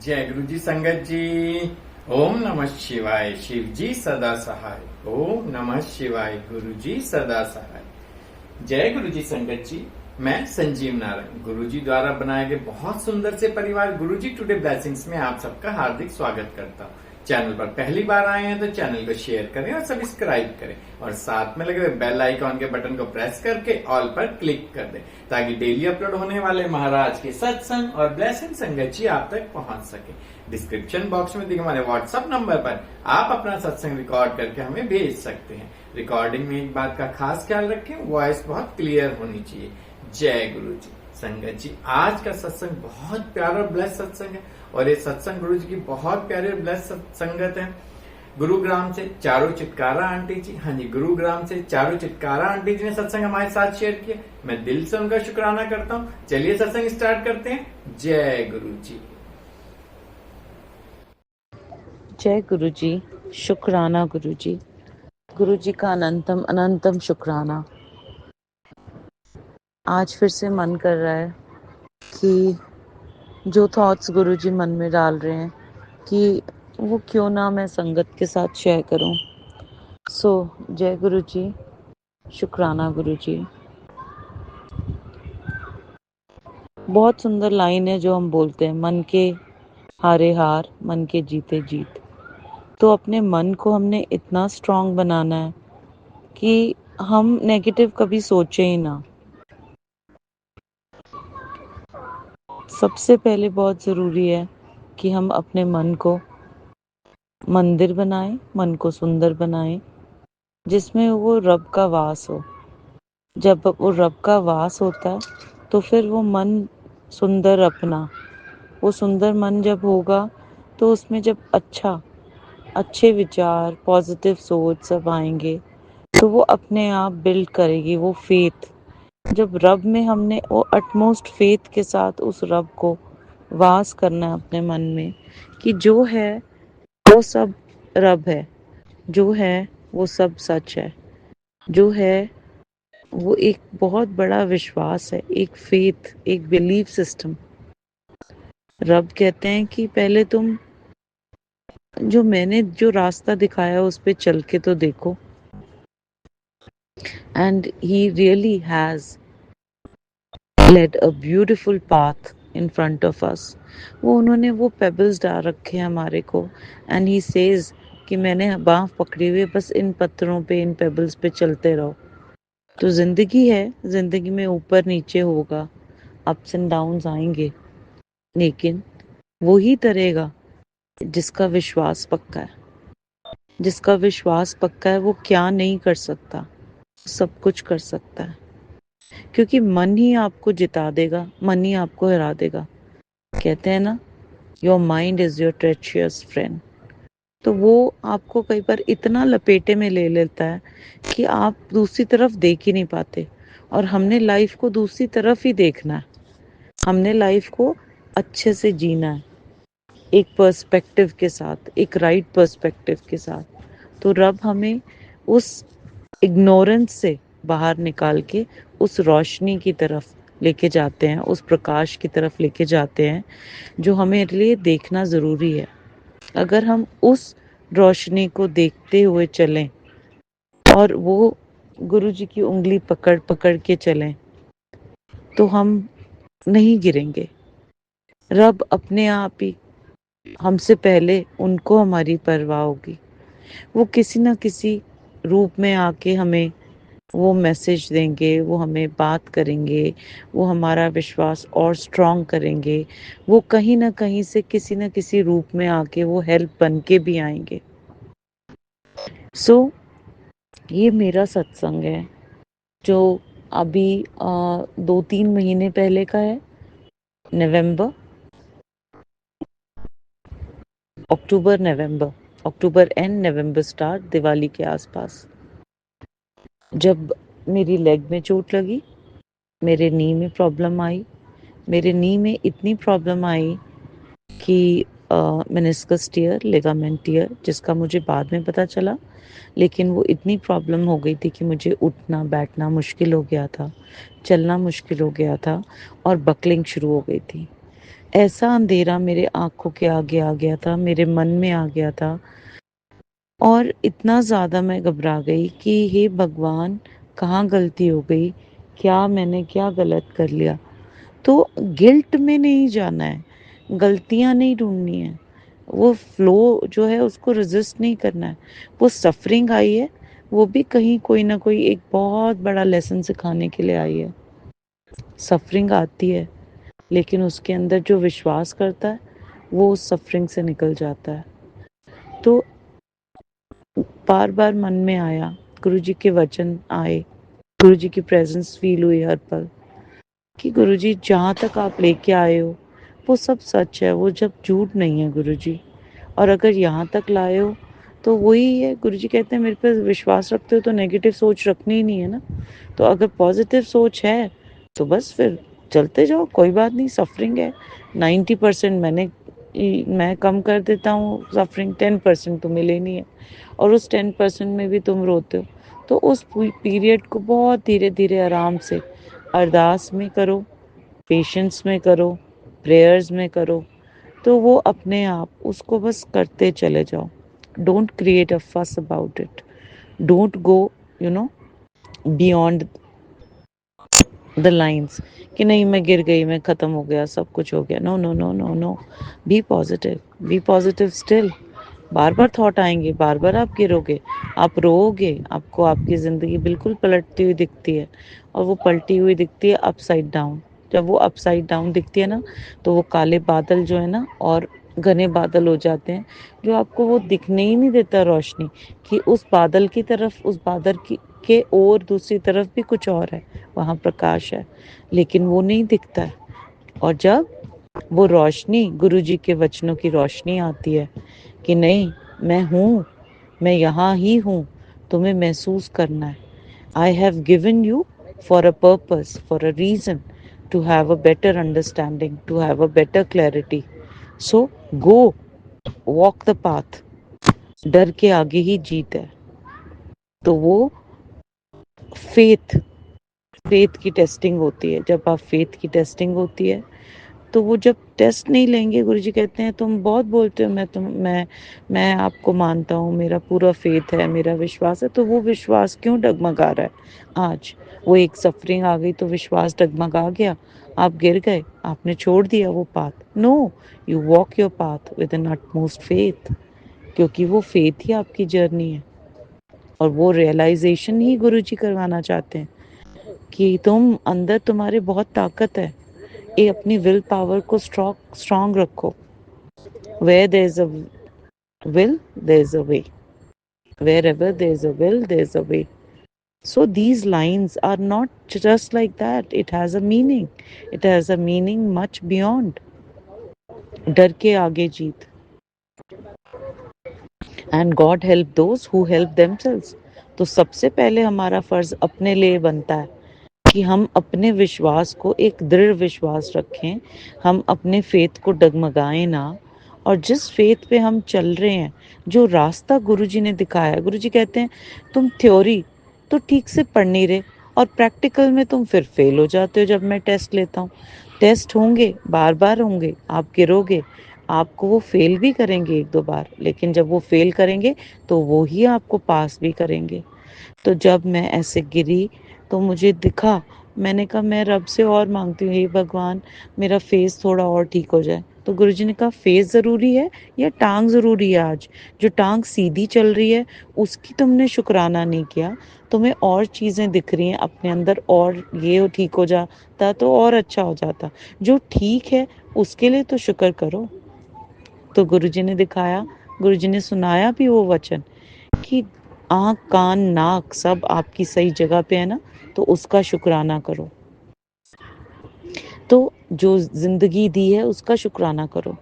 जय गुरु जी संगत जी। ओम नमः शिवाय। शिव जी सदा सहाय। ओम नमः शिवाय। गुरु जी सदा सहाय। जय गुरु जी संगत जी। मैं संजीव नारायण गुरु जी द्वारा बनाए गए बहुत सुंदर से परिवार गुरु जी टुडे ब्लेसिंग्स में आप सबका हार्दिक स्वागत करता हूँ। चैनल पर पहली बार आए हैं तो चैनल को शेयर करें और सब्सक्राइब करें और साथ में लगे हुए बेल आइकॉन के बटन को प्रेस करके ऑल पर क्लिक कर दें ताकि डेली अपलोड होने वाले महाराज के सत्संग और ब्लेसिंग संगत जी आप तक पहुंच सके। डिस्क्रिप्शन बॉक्स में दिए हमारे व्हाट्सएप नंबर पर आप अपना सत्संग रिकॉर्ड करके हमें भेज सकते हैं। रिकॉर्डिंग में एक बात का खास ख्याल रखें, वॉइस बहुत क्लियर होनी चाहिए। जय गुरु जी संगत जी। आज का सत्संग बहुत प्यारा और ब्लेस सत्संग है और ये सत्संग गुरु जी की बहुत प्यारी और ब्लेस संगत है। गुरुग्राम से चारों चिटकारा आंटी जी, हाँ जी, गुरुग्राम से चारों चिटकारा आंटी जी ने सत्संग हमारे साथ शेयर किया। मैं दिल से उनका शुक्राना करता हूँ। चलिए सत्संग स्टार्ट करते हैं। जय गुरु जी। जय गुरु जी। शुक्राना गुरु जी। गुरु जी का अनंतम अनंतम शुक्राना। आज फिर से मन कर रहा है कि जो थॉट्स गुरु जी मन में डाल रहे हैं कि वो क्यों ना मैं संगत के साथ शेयर करूं। जय गुरु जी। शुक्राना गुरु जी। बहुत सुंदर लाइन है जो हम बोलते हैं, मन के हारे हार मन के जीते जीत। तो अपने मन को हमने इतना स्ट्रांग बनाना है कि हम नेगेटिव कभी सोचे ही ना। सबसे पहले बहुत ज़रूरी है कि हम अपने मन को मंदिर बनाएं, मन को सुंदर बनाएं, जिसमें वो रब का वास हो। जब वो रब का वास होता है तो फिर वो मन सुंदर अपना, वो सुंदर मन जब होगा तो उसमें जब अच्छे विचार, पॉजिटिव सोच सब आएंगे तो वो अपने आप बिल्ड करेगी वो फेथ। जब रब में हमने वो अटमोस्ट फेथ के साथ उस रब को वास करना है अपने मन में कि जो है वो सब रब है, जो है वो सब सच है, जो है वो एक बहुत बड़ा विश्वास है, एक फेथ, एक बिलीफ सिस्टम। रब कहते हैं कि पहले तुम मैंने जो रास्ता दिखाया उस पे चल के तो देखो। And he really has led a beautiful path in front of us. वो उन्होंने वो पेबल्स डाल रखे हैं हमारे को एंड ही सेज कि मैंने बाँह पकड़ी हुई है, बस इन पत्थरों पे, इन पेबल्स पे चलते रहो। तो जिंदगी है, जिंदगी में ऊपर नीचे होगा, अप्स एंड डाउन्स आएंगे, लेकिन वो ही तरेगा जिसका विश्वास पक्का है। जिसका विश्वास पक्का है वो क्या नहीं कर सकता, सब कुछ कर सकता है, क्योंकि मन ही आपको जिता देगा, मन ही आपको हरा देगा। कहते हैं ना, your mind is your treacherous friend. तो वो आपको कई बार इतना लपेटे में ले लेता है कि आप दूसरी तरफ देख ही नहीं पाते। और हमने लाइफ को दूसरी तरफ ही देखना है, हमने लाइफ को अच्छे से जीना है, एक पर्सपेक्टिव के साथ, एक राइट पर्सपेक्टिव के साथ। तो रब हमें उस इग्नोरेंस से बाहर निकाल के उस रोशनी की तरफ लेके जाते हैं, उस प्रकाश की तरफ लेके जाते हैं जो हमें लिए देखना ज़रूरी है। अगर हम उस रोशनी को देखते हुए चलें और वो गुरु जी की उंगली पकड़ पकड़ के चलें तो हम नहीं गिरेंगे। रब अपने आप ही, हमसे पहले उनको हमारी परवाह होगी। वो किसी न किसी रूप में आके हमें वो मैसेज देंगे, वो हमें बात करेंगे, वो हमारा विश्वास और स्ट्रॉन्ग करेंगे। वो कहीं न कहीं से किसी न किसी रूप में आके वो हेल्प बन के भी आएंगे। ये मेरा सत्संग है जो अभी 2-3 महीने पहले का है। November, October and November start, Diwali के आसपास, जब मेरी लेग में चोट लगी, मेरे नी में प्रॉब्लम आई। मेरे नी में इतनी प्रॉब्लम आई कि मेनिस्कस टियर, लिगामेंट टियर, जिसका मुझे बाद में पता चला, लेकिन वो इतनी प्रॉब्लम हो गई थी कि मुझे उठना बैठना मुश्किल हो गया था, चलना मुश्किल हो गया था और बकलिंग शुरू हो गई थी। ऐसा अंधेरा मेरे आँखों के आगे आ गया था, मेरे मन में आ गया था और इतना ज़्यादा मैं घबरा गई कि हे भगवान, कहाँ गलती हो गई? मैंने क्या गलत कर लिया? तो गिल्ट में नहीं जाना है, गलतियाँ नहीं ढूँढनी है, वो फ्लो जो है उसको रेज़िस्ट नहीं करना है। वो सफ़रिंग आई है, वो भी कहीं कोई न कोई एक बहुत बड़ा लेसन सिखाने के लिए आई है। सफ़रिंग आती है, लेकिन उसके अंदर जो विश्वास करता है, वो उस सफ़रिंग से निकल जाता है। तो बार-बार मन में आया, गुरुजी के वचन आए, गुरुजी की प्रेज़ेंस फ़ील हुई हर पल कि गुरुजी जहाँ तक आप लेके आए हो, वो सब सच है, वो जब झूठ नहीं है गुरुजी। और अगर यहाँ तक लाए हो, तो वही है गुरुजी कहते हैं मेरे पे विश्वास रखते हो तो नेगेटिव सोच रखनी ही नहीं है ना। तो अगर पॉज़िटिव सोच है, तो बस फिर चलते जाओ, कोई बात नहीं, सफ़रिंग है। 90% मैं कम कर देता हूँ सफ़रिंग, 10% तुम्हें लेनी है और उस 10% में भी तुम रोते हो। तो उस पीरियड को बहुत धीरे-धीरे आराम से अरदास में करो, पेशेंस में करो, प्रेयर्स में करो, तो वो अपने आप उसको बस करते चले जाओ। डोंट क्रिएट अ फस about it. Don't go you know beyond the lines कि नहीं मैं गिर गई, मैं ख़त्म हो गया, सब कुछ हो गया। No, no, no, no, no. Be positive still. बार-बार थॉट आएँगे, बार-बार आप गिरोगे, आप रोओगे, आपको आपकी ज़िंदगी बिल्कुल पलटती हुई दिखती है और वो पलटी हुई दिखती है अपसाइड डाउन। जब वो अपसाइड डाउन दिखती है ना, तो वो काले बादल जो है ना और घने बादल हो जाते हैं, जो आपको वो दिखने ही नहीं देता रोशनी कि उस बादल की तरफ, उस बादल की के और दूसरी तरफ भी कुछ और है, वहाँ प्रकाश है, लेकिन वो नहीं दिखता है। और जब वो रोशनी गुरुजी के वचनों की रोशनी आती है कि नहीं मैं हूँ, मैं यहाँ ही हूँ, तुम्हें महसूस करना है। I have given you for a purpose, for a reason, to have a better understanding, to have a better clarity. So go, walk the path. डर के आगे ही जीत है। तो वो फेथ फेथ की टेस्टिंग होती है। जब आप फेथ की टेस्टिंग होती है, तो वो जब टेस्ट नहीं लेंगे, गुरुजी कहते हैं तुम बहुत बोलते हो, मैं आपको मानता हूँ, मेरा पूरा फेथ है, मेरा विश्वास है, तो वो विश्वास क्यों डगमगा रहा है आज? वो एक सफरिंग आ गई तो विश्वास डगमगा गया, आप गिर गए, आपने छोड़ दिया वो path. No, you walk your path with an utmost faith, क्योंकि वो फेथ ही आपकी जर्नी है और वो रियलाइजेशन ही गुरुजी करवाना चाहते हैं कि तुम अंदर, तुम्हारे बहुत ताकत है, ये अपनी विल पावर को स्ट्रॉन्ग रखो। Where there is a will there is a way, wherever there is a will there is a way. So these lines are not just like that, it has a meaning, it has a meaning much beyond डर के आगे जीत। And God help those who help themselves. तो सबसे पहले हमारा फर्ज अपने लिए बनता है कि हम अपने विश्वास को एक दृढ़ विश्वास रखें, हम अपने फेथ को डगमगाएं ना, और जिस फेथ पे हम चल रहे हैं, जो रास्ता गुरुजी ने दिखाया, गुरुजी कहते हैं तुम थ्योरी तो ठीक से पढ़ नहीं रहे और प्रैक्टिकल में तुम फिर फेल हो जाते हो। जब मैं टेस्ट लेता हूँ, टेस्ट होंगे, बार बार होंगे, आप गिरोगे, आपको वो फेल भी करेंगे एक दो बार, लेकिन जब वो फेल करेंगे तो वो ही आपको पास भी करेंगे। तो जब मैं ऐसे गिरी तो मुझे दिखा, मैंने कहा मैं रब से और मांगती हूँ, हे भगवान मेरा फेस थोड़ा और ठीक हो जाए। तो गुरुजी ने कहा फेस ज़रूरी है या टांग ज़रूरी है? आज जो टांग सीधी चल रही है उसकी तुमने शुक्राना नहीं किया, तुम्हें और चीज़ें दिख रही हैं अपने अंदर, और ये ठीक हो जाता तो और अच्छा हो जाता। जो ठीक है उसके लिए तो शुक्र करो। तो गुरुजी ने दिखाया, गुरुजी ने सुनाया भी वो वचन कि आँख, कान, नाक सब आपकी सही जगह पे है ना, तो उसका शुक्राना करो। तो जो ज़िंदगी दी है उसका शुक्राना करो,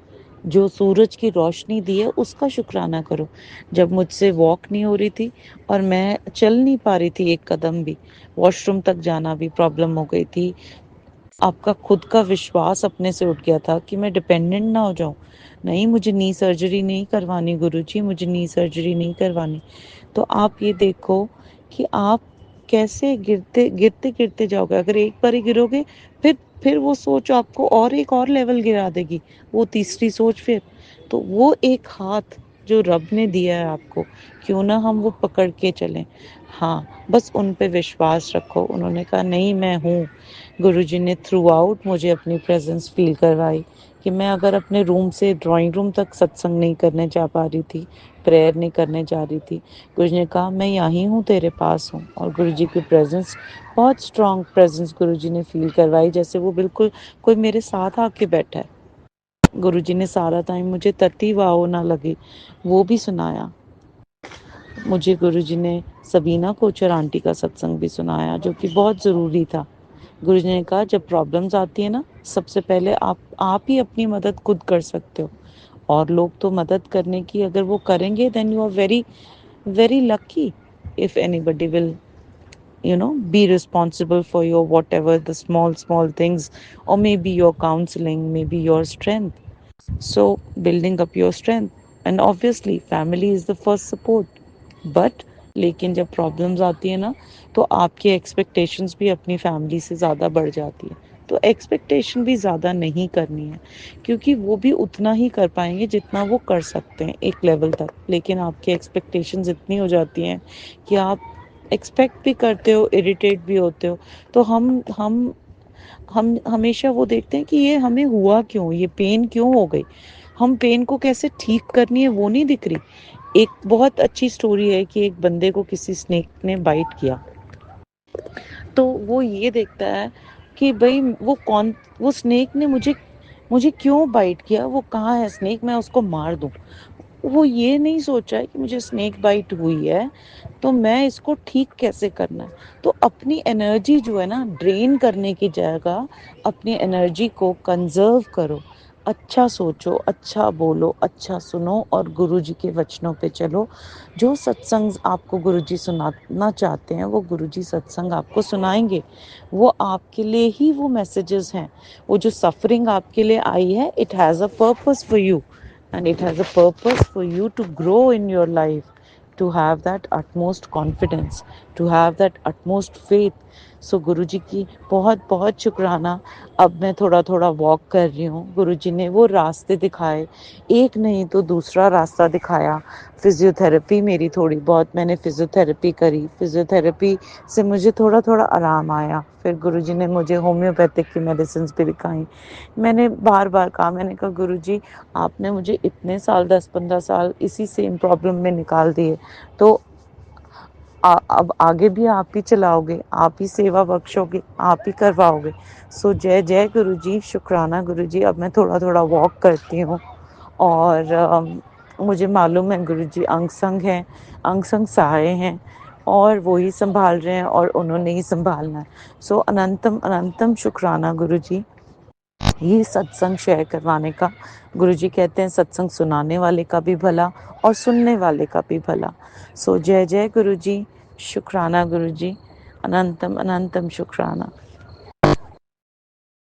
जो सूरज की रोशनी दी है उसका शुक्राना करो। जब मुझसे वॉक नहीं हो रही थी और मैं चल नहीं पा रही थी एक कदम भी, वॉशरूम तक जाना भी प्रॉब्लम हो गई थी, आपका खुद का विश्वास अपने से उठ गया था कि मैं डिपेंडेंट ना हो जाऊं, नहीं मुझे नी सर्जरी नहीं करवानी गुरुजी, मुझे नी सर्जरी नहीं करवानी। तो आप ये देखो कि आप कैसे गिरते गिरते गिरते जाओगे। अगर एक बार ही गिरोगे, फिर फिर वो सोच आपको और एक और लेवल गिरा देगी, वो तीसरी सोच फिर। तो वो एक हाथ जो रब ने दिया है आपको, क्यों ना हम वो पकड़ के चलें। हाँ, बस उन पे विश्वास रखो। उन्होंने कहा नहीं, मैं हूँ। गुरुजी ने थ्रू आउट मुझे अपनी प्रेजेंस फील करवाई कि मैं अगर अपने रूम से ड्राइंग रूम तक सत्संग नहीं करने जा पा रही थी, प्रेयर नहीं करने जा रही थी, गुरुजी ने कहा मैं यहीं हूँ, तेरे पास हूँ। और गुरुजी की प्रेजेंस, बहुत स्ट्रॉन्ग प्रेजेंस गुरुजी ने फील करवाई, जैसे वो बिल्कुल कोई मेरे साथ आके बैठा है। गुरुजी ने सारा टाइम मुझे तती वाओ ना लगी वो भी सुनाया। मुझे गुरुजी ने सबीना कोचर आंटी का सत्संग भी सुनाया, जो कि बहुत ज़रूरी था। गुरुजी ने कहा जब प्रॉब्लम्स आती है ना, सबसे पहले आप ही अपनी मदद खुद कर सकते हो, और लोग तो मदद करने की अगर वो करेंगे, then you are very very lucky if anybody will, be responsible for your whatever the small things, or maybe your counseling, maybe your strength. So building up your strength, and obviously family is the first support. But लेकिन जब problems आती है ना, तो आपकी expectations भी अपनी family से ज़्यादा बढ़ जाती है। तो एक्सपेक्टेशन भी ज़्यादा नहीं करनी है, क्योंकि वो भी उतना ही कर पाएंगे जितना वो कर सकते हैं एक लेवल तक। लेकिन आपकी एक्सपेक्टेशंस इतनी हो जाती हैं कि आप एक्सपेक्ट भी करते हो, इरिटेट भी होते हो। तो हम हमेशा वो देखते हैं कि ये हमें हुआ क्यों, ये पेन क्यों हो गई, हम पेन को कैसे ठीक करनी है वो नहीं दिख रही। एक बहुत अच्छी स्टोरी है कि एक बंदे को किसी स्नेक ने बाइट किया, तो वो ये देखता है कि भाई वो स्नेक ने मुझे मुझे क्यों बाइट किया, वो कहाँ है स्नेक, मैं उसको मार दूं। वो ये नहीं सोचा है कि मुझे स्नेक बाइट हुई है, तो मैं इसको ठीक कैसे करना है। तो अपनी एनर्जी जो है ना, ड्रेन करने की जगह अपनी एनर्जी को कंजर्व करो। अच्छा सोचो, अच्छा बोलो, अच्छा सुनो, और गुरुजी के वचनों पे चलो। जो सत्संग आपको गुरुजी सुनाना चाहते हैं, वो गुरुजी सत्संग आपको सुनाएंगे। वो आपके लिए ही वो मैसेजेस हैं। वो जो सफरिंग आपके लिए आई है, it has a purpose for you, and it has a purpose for you to grow in your life, to have that utmost confidence, to have that utmost faith. सो गुरुजी की बहुत बहुत शुक्राना। अब मैं थोड़ा थोड़ा वॉक कर रही हूँ। गुरुजी ने वो रास्ते दिखाए, एक नहीं तो दूसरा रास्ता दिखाया। फिजियोथेरेपी मेरी थोड़ी बहुत, मैंने फिजियोथेरेपी करी, फिजियोथेरेपी से मुझे थोड़ा थोड़ा आराम आया। फिर गुरुजी ने मुझे होम्योपैथिक की मेडिसिन भी दिखाई। मैंने बार बार कहा, मैंने कहा गुरुजी आपने मुझे इतने साल, 10-15 साल इसी सेम प्रॉब्लम में निकाल दिए, तो अब आगे भी आप ही चलाओगे, आप ही सेवा बख्शोगे, आप ही करवाओगे। सो जय जय गुरुजी, शुक्राना गुरुजी। अब मैं थोड़ा थोड़ा वॉक करती हूँ, और मुझे मालूम है गुरुजी अंग संग हैं, अंग संग सहाय हैं, और वो ही संभाल रहे हैं, और उन्होंने ही संभालना है। सो अनंतम अनंतम शुक्राना गुरुजी, ये सत्संग शेयर करवाने का। गुरुजी कहते हैं सत्संग सुनाने वाले का भी भला, और सुनने वाले का भी भला। सो जय जय गुरुजी, शुक्राना गुरुजी, अनंतम अनंतम शुक्राना।